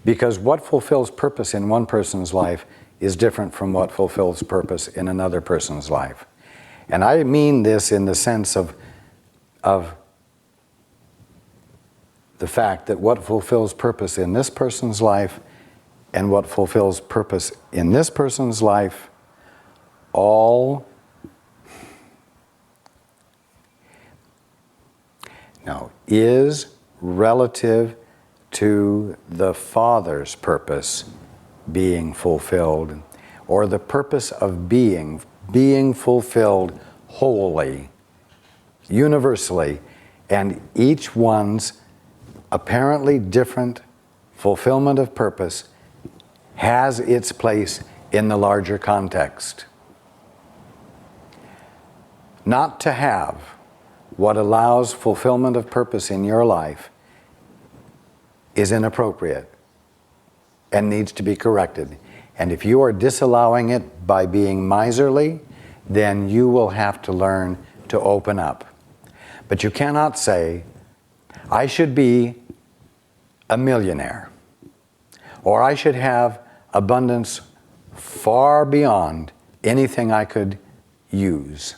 Because what fulfills purpose in one person's life is different from what fulfills purpose in another person's life. And I mean this in the sense of the fact that what fulfills purpose in this person's life and what fulfills purpose in this person's life all is relative to the Father's purpose being fulfilled, or the purpose of being fulfilled wholly, universally, and each one's apparently different fulfillment of purpose has its place in the larger context. Not to have what allows fulfillment of purpose in your life is inappropriate and needs to be corrected. And if you are disallowing it by being miserly, then you will have to learn to open up. But you cannot say, I should be a millionaire, or I should have abundance far beyond anything I could use.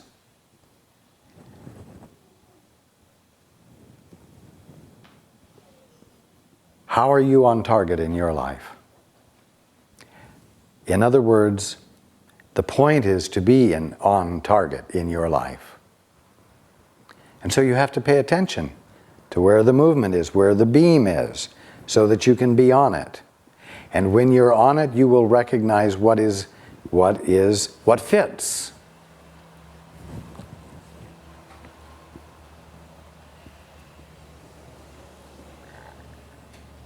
How are you on target in your life? In other words, the point is to be on target in your life. And so you have to pay attention to where the movement is, where the beam is, so that you can be on it. And when you're on it, you will recognize what fits.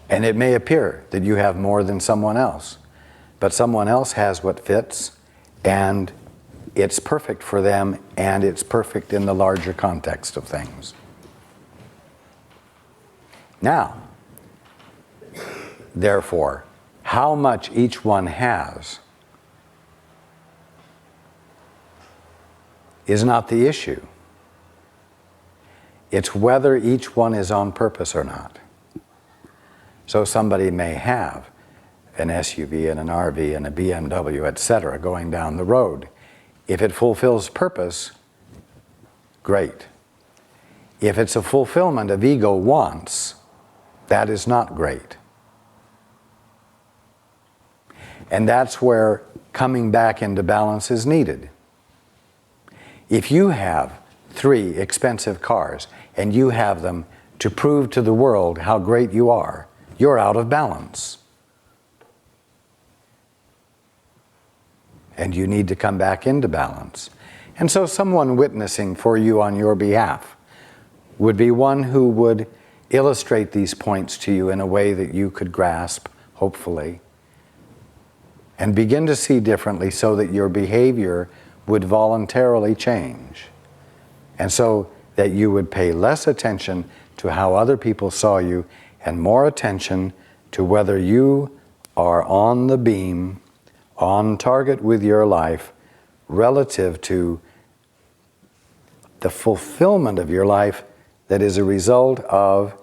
And it may appear that you have more than someone else, but someone else has what fits, and it's perfect for them, and it's perfect in the larger context of things. Now, therefore, how much each one has is not the issue. It's whether each one is on purpose or not. So somebody may have an SUV and an RV and a BMW, etc., going down the road. If it fulfills purpose, great. If it's a fulfillment of ego wants, that is not great. And that's where coming back into balance is needed. If you have 3 expensive cars and you have them to prove to the world how great you are, you're out of balance. And you need to come back into balance. And so someone witnessing for you on your behalf would be one who would illustrate these points to you in a way that you could grasp, hopefully, and begin to see differently so that your behavior would voluntarily change. And so that you would pay less attention to how other people saw you and more attention to whether you are on the beam, on target with your life, relative to the fulfillment of your life that is a result of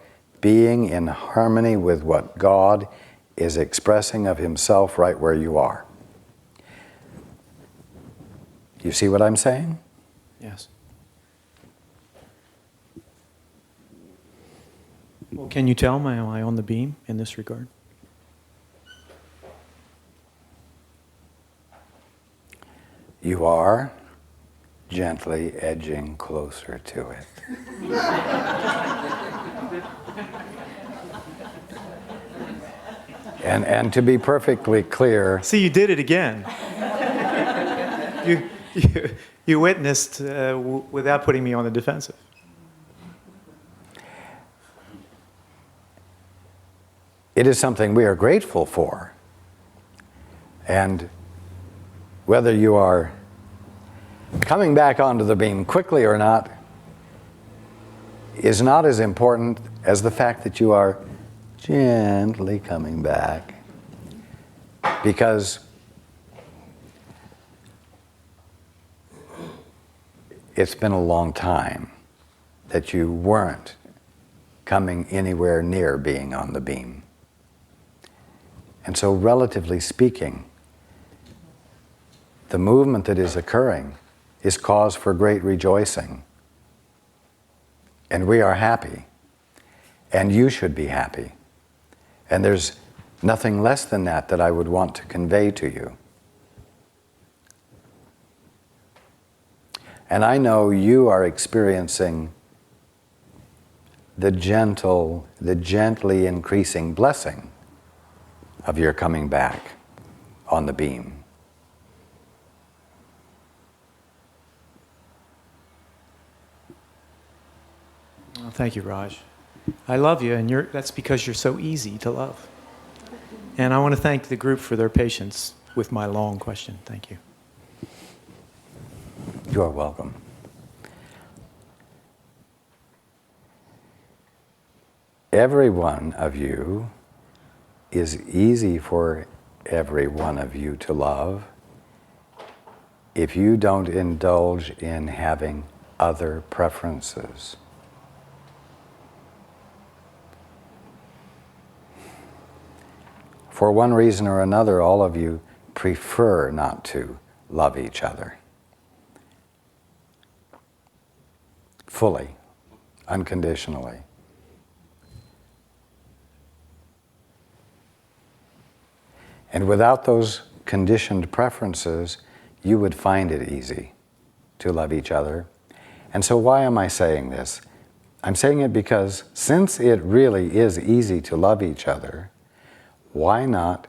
being in harmony with what God is expressing of Himself right where you are. You see what I'm saying? Yes. Well, can you tell, am I on the beam in this regard? You are gently edging closer to it. And to be perfectly clear... See, you did it again. You witnessed without putting me on the defensive. It is something we are grateful for. And whether you are coming back onto the beam quickly or not is not as important as the fact that you are gently coming back. Because it's been a long time that you weren't coming anywhere near being on the beam. And so relatively speaking, the movement that is occurring is cause for great rejoicing. And we are happy. And you should be happy. And there's nothing less than that I would want to convey to you. And I know you are experiencing the gently increasing blessing of your coming back on the beam. Well, thank you, Raj. I love you, and that's because you're so easy to love. And I want to thank the group for their patience with my long question. Thank you. You are welcome. Every one of you is easy for every one of you to love if you don't indulge in having other preferences. For one reason or another, all of you prefer not to love each other fully, unconditionally. And without those conditioned preferences, you would find it easy to love each other. And so why am I saying this? I'm saying it because since it really is easy to love each other, why not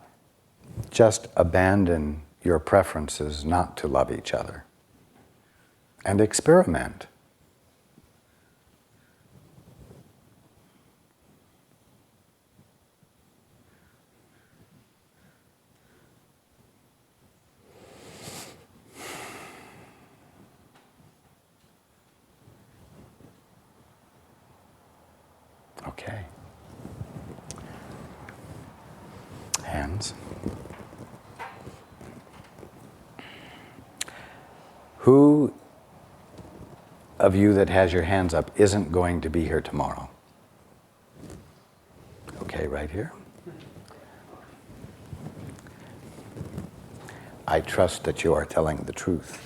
just abandon your preferences not to love each other and experiment? Okay. Hands. Who of you that has your hands up isn't going to be here tomorrow? Okay, right here. I trust that you are telling the truth.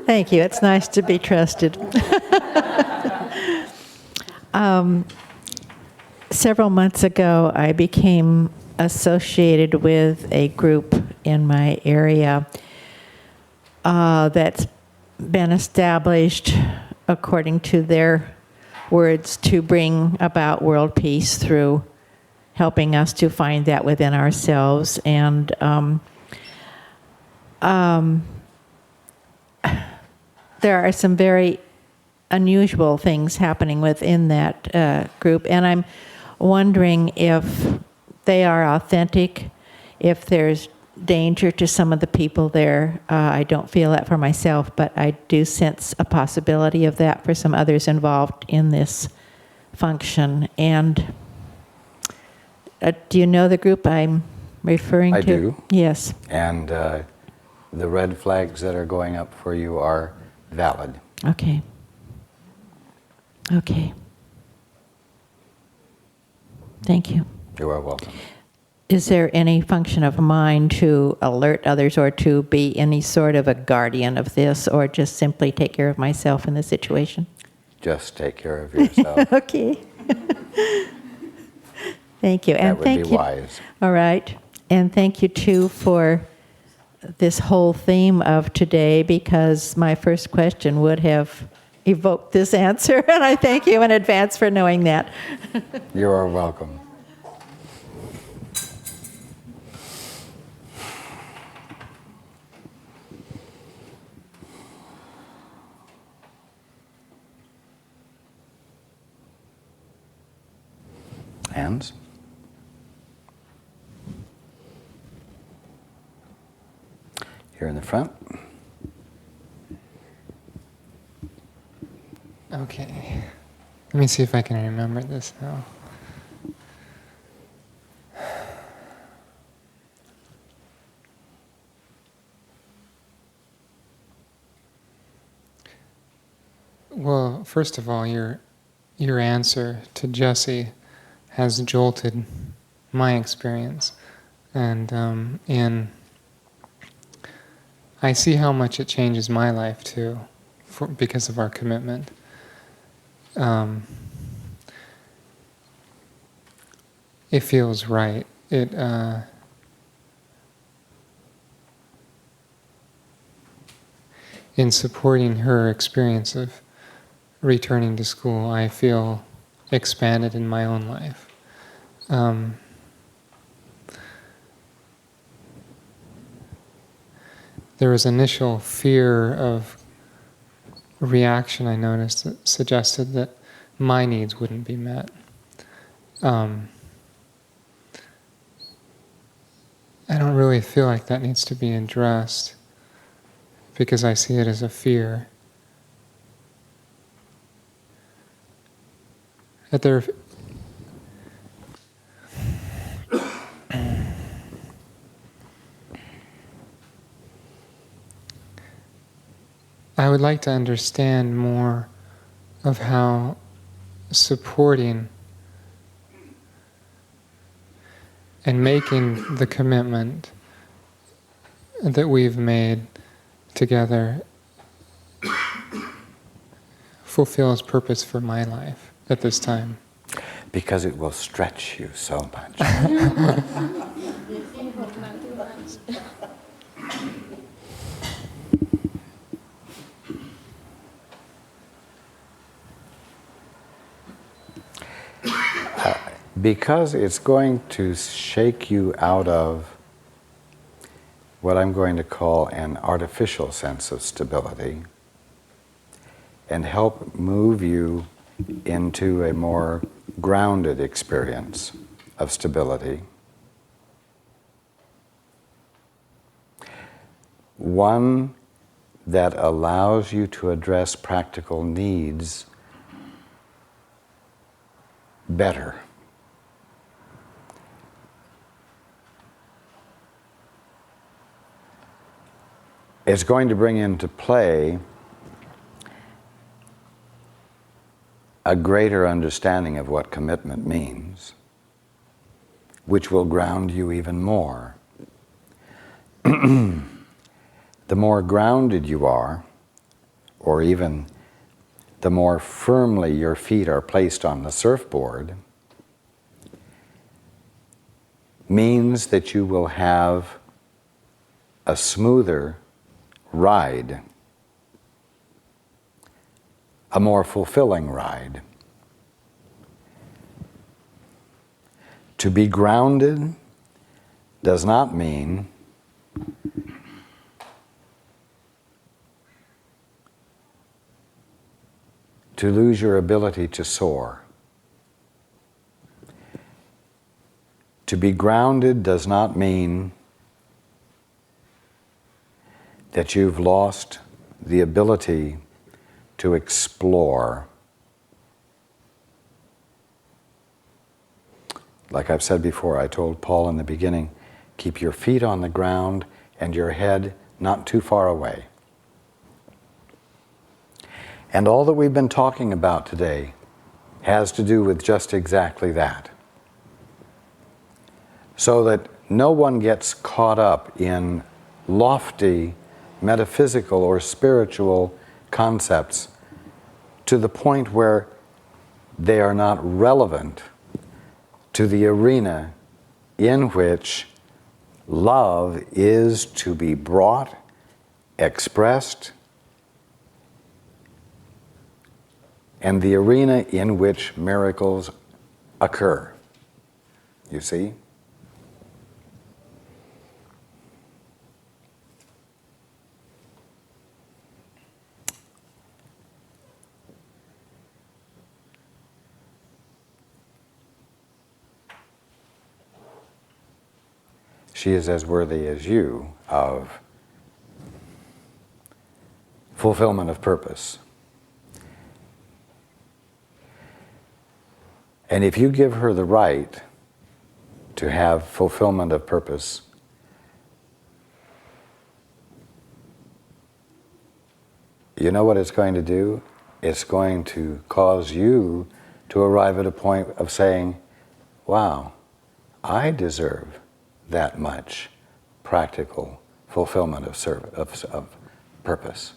Thank you. It's nice to be trusted. Several months ago, I became associated with a group in my area that's been established, according to their words, to bring about world peace through helping us to find that within ourselves. And there are some very unusual things happening within that group, and I'm wondering if they are authentic, if there's danger to some of the people there. I don't feel that for myself, but I do sense a possibility of that for some others involved in this function. And do you know the group I'm referring to? I do. Yes. And the red flags that are going up for you are valid. Okay. Okay. Thank you. You are welcome. Is there any function of mine to alert others or to be any sort of a guardian of this, or just simply take care of myself in the situation? Just take care of yourself. Okay. Thank you. That And would thank be you. wise. All right. And thank you, too, for this whole theme of today, because my first question would have evoked this answer, and I thank you in advance for knowing that. You are welcome. Hands. Here in the front. Okay. Let me see if I can remember this now. Well, first of all, your your answer to Jesse has jolted my experience, and I see how much it changes my life too, because of our commitment. It feels right. In supporting her experience of returning to school, I feel expanded in my own life. There was initial fear of reaction I noticed that suggested that my needs wouldn't be met. I don't really feel like that needs to be addressed because I see it as a fear. That there, I would like to understand more of how supporting and making the commitment that we've made together fulfills purpose for my life at this time. Because it will stretch you so much. Because it's going to shake you out of what I'm going to call an artificial sense of stability and help move you into a more grounded experience of stability. One that allows you to address practical needs better. It's going to bring into play a greater understanding of what commitment means, which will ground you even more. The more grounded you are, or even the more firmly your feet are placed on the surfboard, means that you will have a smoother ride, a more fulfilling ride. To be grounded does not mean to lose your ability to soar. To be grounded does not mean that you've lost the ability to explore. Like I've said before, I told Paul in the beginning, keep your feet on the ground and your head not too far away. And all that we've been talking about today has to do with just exactly that. So that no one gets caught up in lofty metaphysical or spiritual concepts to the point where they are not relevant to the arena in which love is to be brought, expressed, and the arena in which miracles occur. You see? She is as worthy as you of fulfillment of purpose. And if you give her the right to have fulfillment of purpose, you know what it's going to do? It's going to cause you to arrive at a point of saying, wow, I deserve that much practical fulfillment of purpose.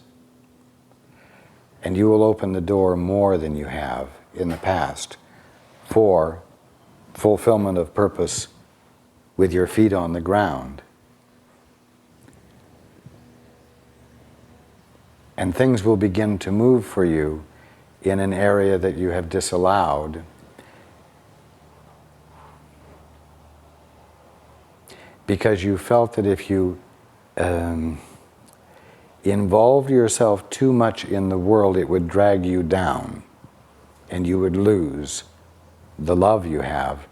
And you will open the door more than you have in the past for fulfillment of purpose with your feet on the ground. And things will begin to move for you in an area that you have disallowed because you felt that if you involved yourself too much in the world, it would drag you down and you would lose the love you have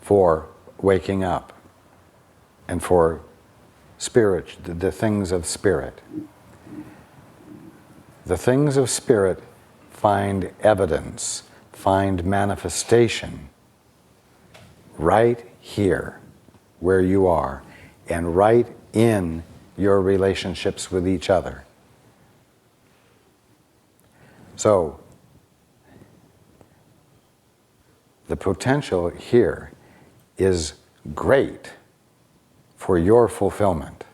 for waking up and for spirit, the things of spirit. The things of spirit find evidence, find manifestation right here where you are and right in your relationships with each other. So, the potential here is great for your fulfillment.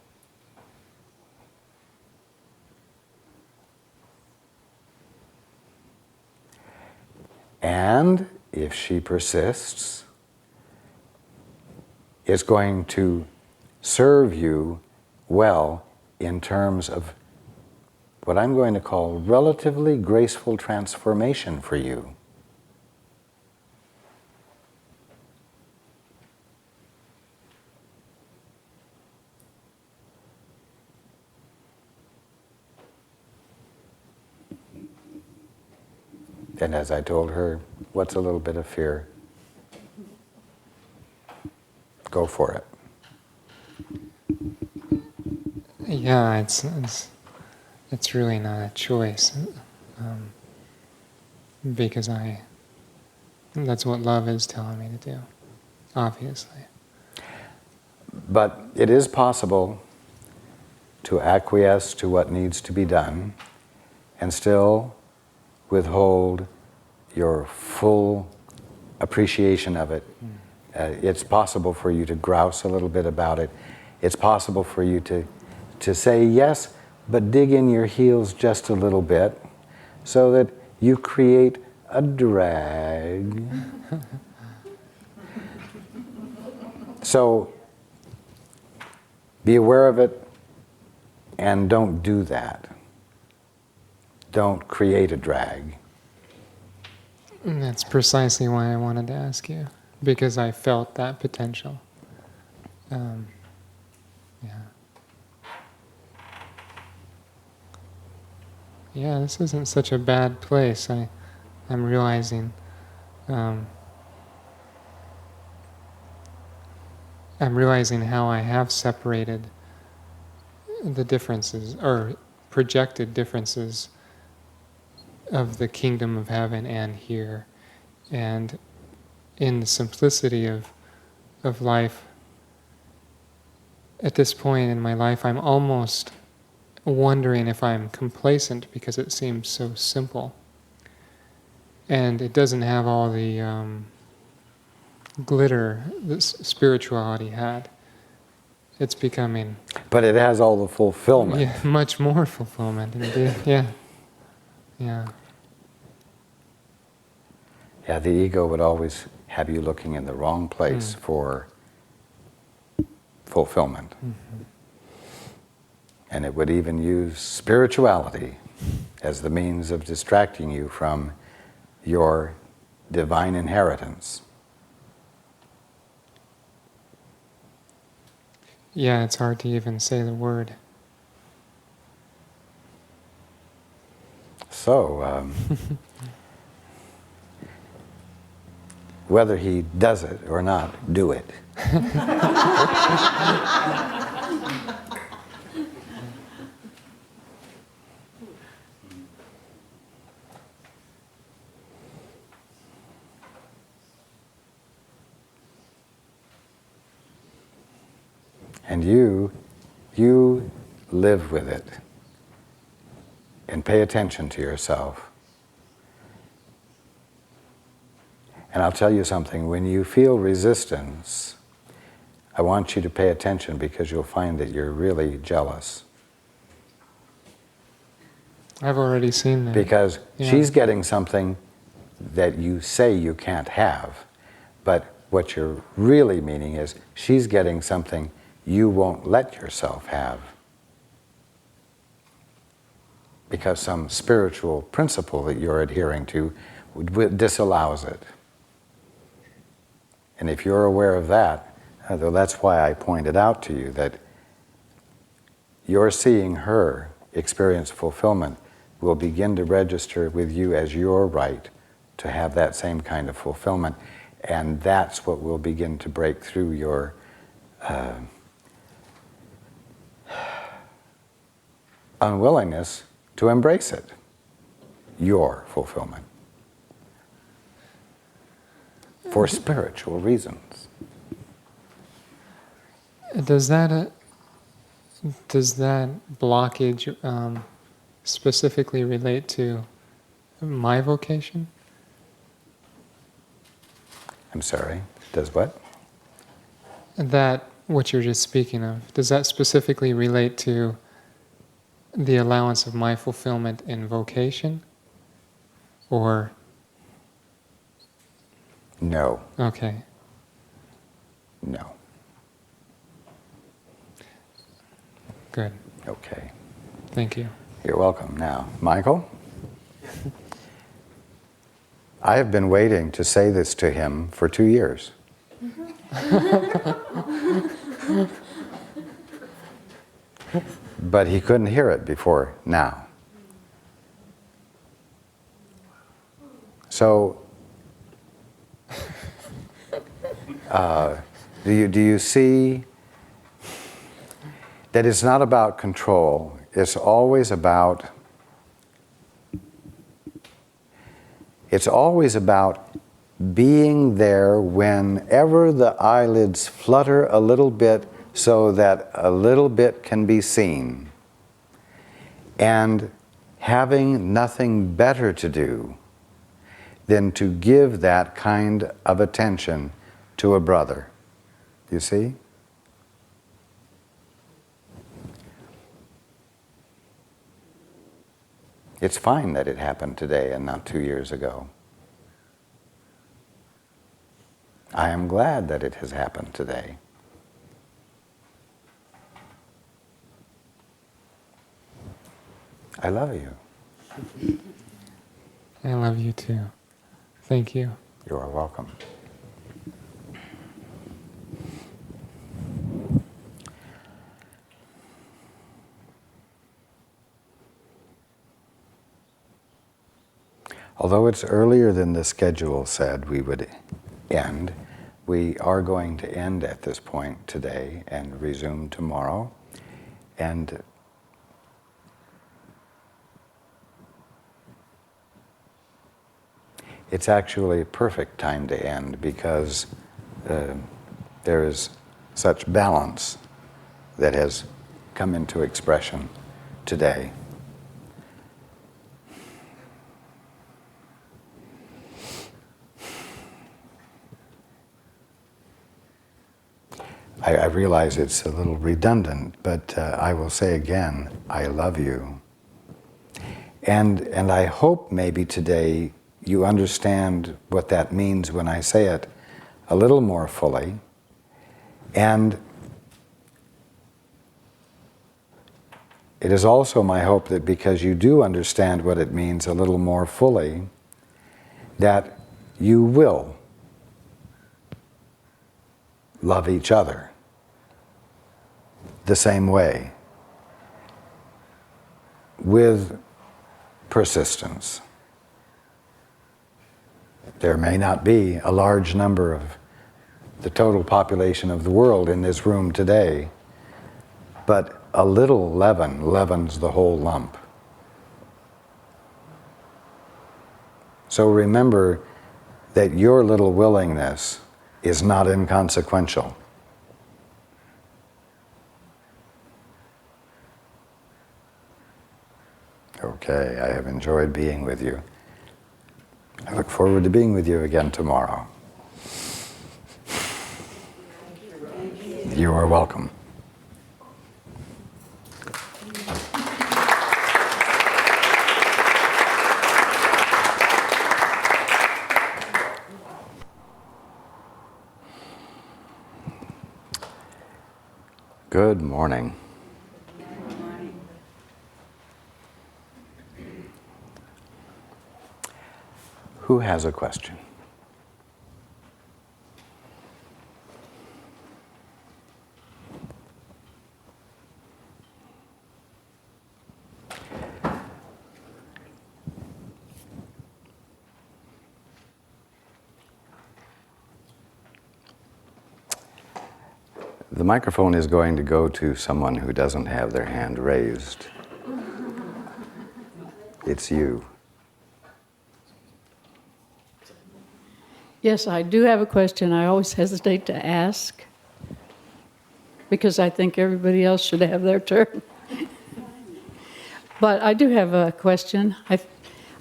And if she persists, it's going to serve you well in terms of what I'm going to call relatively graceful transformation for you. And as I told her, what's a little bit of fear? Go for it. Yeah, it's really not a choice, because that's what love is telling me to do, obviously. But it is possible to acquiesce to what needs to be done and still withhold your full appreciation of it. It's possible for you to grouse a little bit about it. It's possible for you to say yes, but dig in your heels just a little bit so that you create a drag. So be aware of it and don't do that. Don't create a drag. And that's precisely why I wanted to ask you, because I felt that potential. Yeah. Yeah, this isn't such a bad place. I'm realizing. I'm realizing how I have separated the differences, or projected differences, of the kingdom of heaven and here. And in the simplicity of life, at this point in my life, I'm almost wondering if I'm complacent because it seems so simple. And it doesn't have all the glitter that spirituality had. It's becoming... But it has all the fulfillment. Yeah, much more fulfillment, indeed. Yeah. Yeah. Yeah, the ego would always have you looking in the wrong place for fulfillment. Mm-hmm. And it would even use spirituality as the means of distracting you from your divine inheritance. Yeah, it's hard to even say the word. So, whether he does it or not, do it. And you live with it and pay attention to yourself. And I'll tell you something, when you feel resistance, I want you to pay attention because you'll find that you're really jealous. I've already seen that. Because Yeah. she's getting something that you say you can't have. But what you're really meaning is she's getting something you won't let yourself have. Because some spiritual principle that you're adhering to disallows it. And if you're aware of that, that's why I pointed out to you that you're seeing her experience fulfillment will begin to register with you as your right to have that same kind of fulfillment. And that's what will begin to break through your unwillingness to embrace it, your fulfillment, for spiritual reasons. Does that blockage specifically relate to my vocation? I'm sorry, does what? That, what you're just speaking of, does that specifically relate to the allowance of my fulfillment in vocation? Or? No. Okay. No. Good. Okay. Thank you. You're welcome. Now, Michael? I have been waiting to say this to him for 2 years. But he couldn't hear it before now. So, do you see that it's not about control, it's always about being there whenever the eyelids flutter a little bit so that a little bit can be seen, and having nothing better to do than to give that kind of attention to a brother. You see? It's fine that it happened today and not 2 years ago. I am glad that it has happened today. I love you. I love you too. Thank you. You are welcome. Although it's earlier than the schedule said we would end, we are going to end at this point today and resume tomorrow. And it's actually a perfect time to end because there is such balance that has come into expression today. I realize it's a little redundant, but I will say again, I love you. And I hope maybe today you understand what that means when I say it a little more fully. And it is also my hope that because you do understand what it means a little more fully, that you will love each other the same way, with persistence. There may not be a large number of the total population of the world in this room today, but a little leaven leavens the whole lump. So remember that your little willingness is not inconsequential. Okay, I have enjoyed being with you. I look look forward to being with you again tomorrow. You are welcome. Good morning. Who has a question? The microphone is going to go to someone who doesn't have their hand raised. It's you. Yes, I do have a question. I always hesitate to ask because I think everybody else should have their turn. But I do have a question.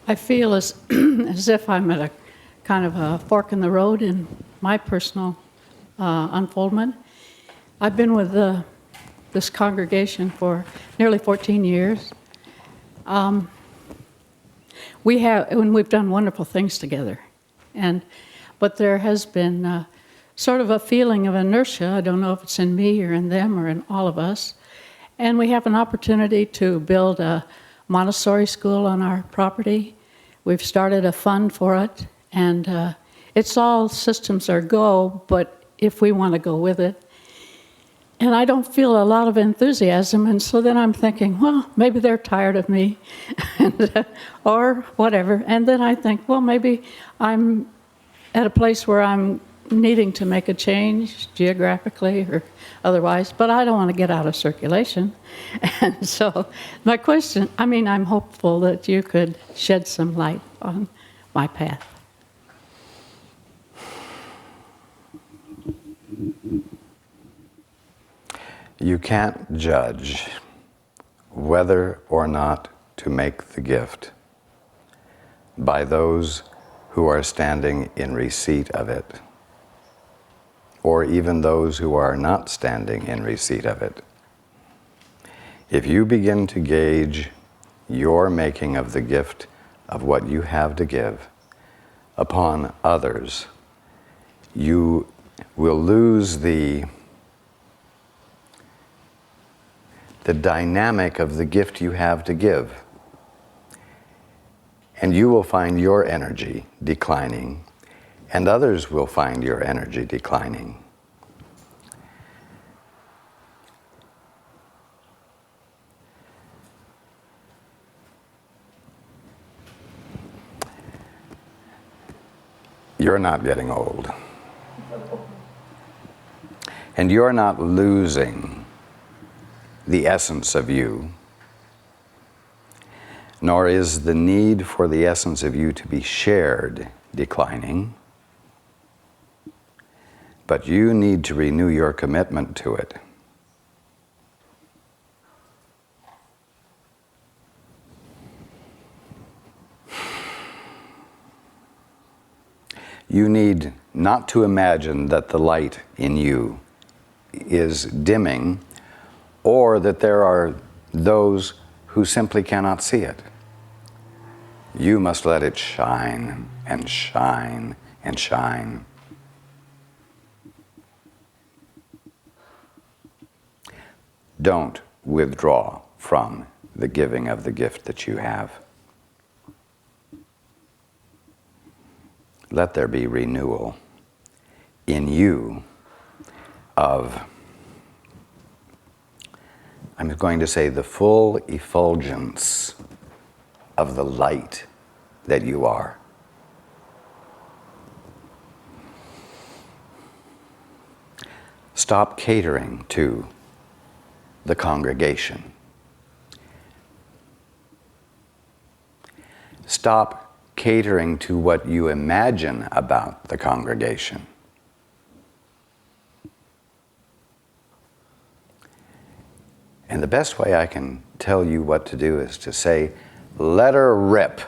I feel as if I'm at a kind of a fork in the road in my personal unfoldment. I've been with this congregation for nearly 14 years. We've done wonderful things together, but there has been sort of a feeling of inertia. I don't know if it's in me or in them or in all of us. And we have an opportunity to build a Montessori school on our property. We've started a fund for it, and it's all systems are go, but if we want to go with it. And I don't feel a lot of enthusiasm, and so then I'm thinking, well, maybe they're tired of me, or whatever. And then I think, well, maybe I'm at a place where I'm needing to make a change geographically or otherwise, but I don't want to get out of circulation. And so my question, I'm hopeful that you could shed some light on my path. You can't judge whether or not to make the gift by those who are standing in receipt of it, or even those who are not standing in receipt of it. If you begin to gauge your making of the gift of what you have to give upon others, you will lose the dynamic of the gift you have to give. And you will find your energy declining, and others will find your energy declining. You're not getting old. And you're not losing the essence of you, nor is the need for the essence of you to be shared declining, but you need to renew your commitment to it. You need not to imagine that the light in you is dimming, or that there are those who simply cannot see it. You must let it shine and shine and shine. Don't withdraw from the giving of the gift that you have. Let there be renewal in you of, I'm going to say, the full effulgence of the light that you are. Stop catering to the congregation. Stop catering to what you imagine about the congregation. And the best way I can tell you what to do is to say, let her rip.